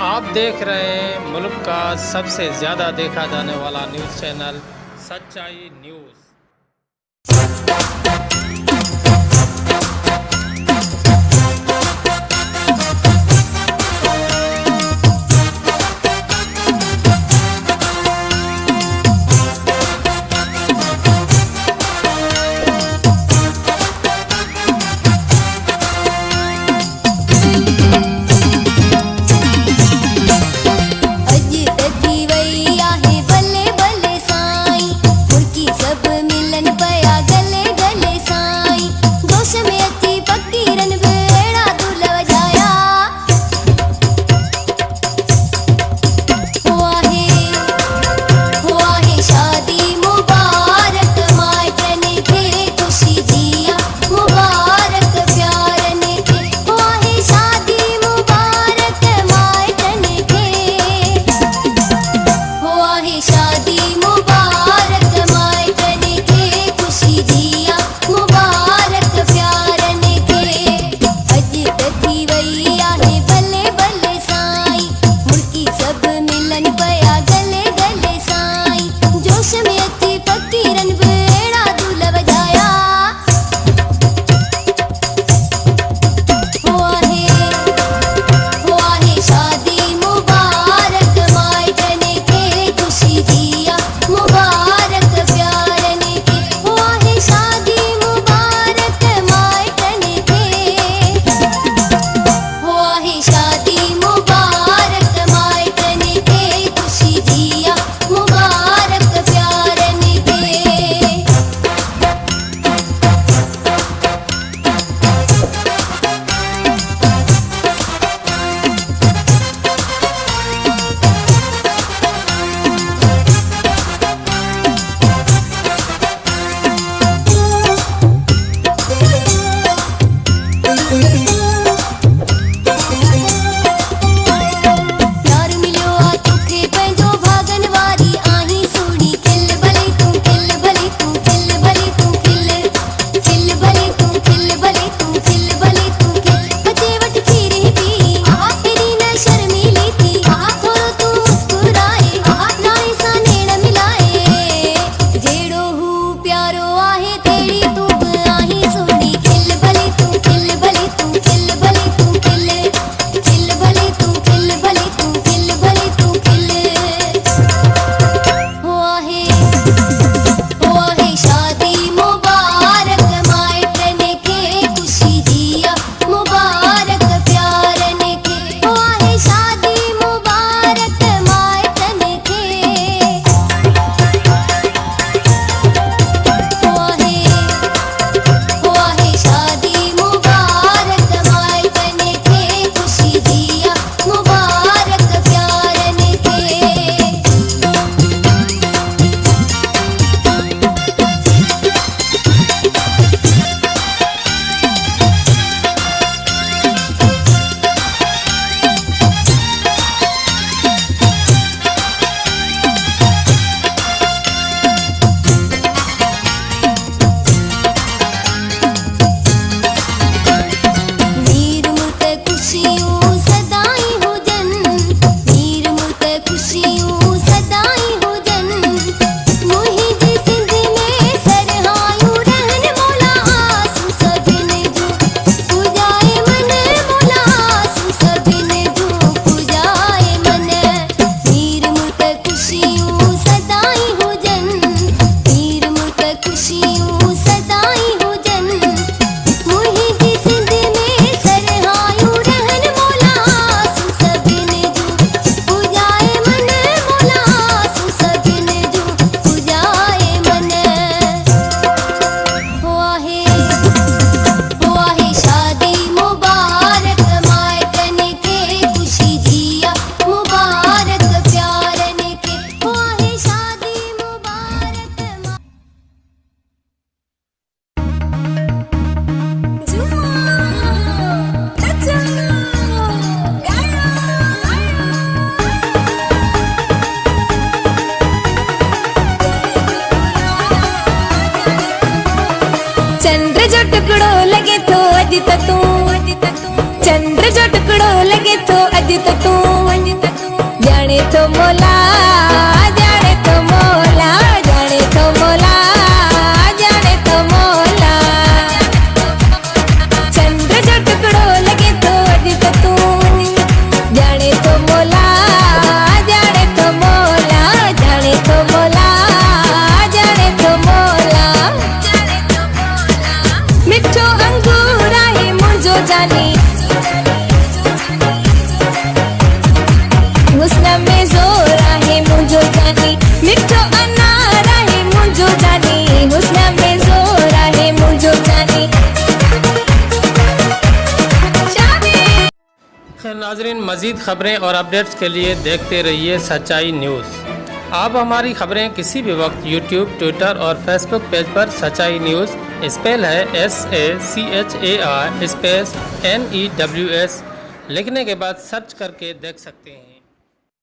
आप देख रहे हैं मुल्क का सबसे ज़्यादा देखा जाने वाला न्यूज़ चैनल सच्चाई न्यूज़। जो टुकड़ो लगे तो अज तू चंद्र जो टुकड़ो लगे तो अज तू खैर नाजरीन, मज़ीद ख़बरें और अपडेट्स के लिए देखते रहिए सच्चाई न्यूज़। आप हमारी ख़बरें किसी भी वक्त यूट्यूब, ट्विटर और फेसबुक पेज पर सच्चाई न्यूज़ स्पेल है SACHAI स्पेस NEWS लिखने के बाद सर्च करके देख सकते हैं।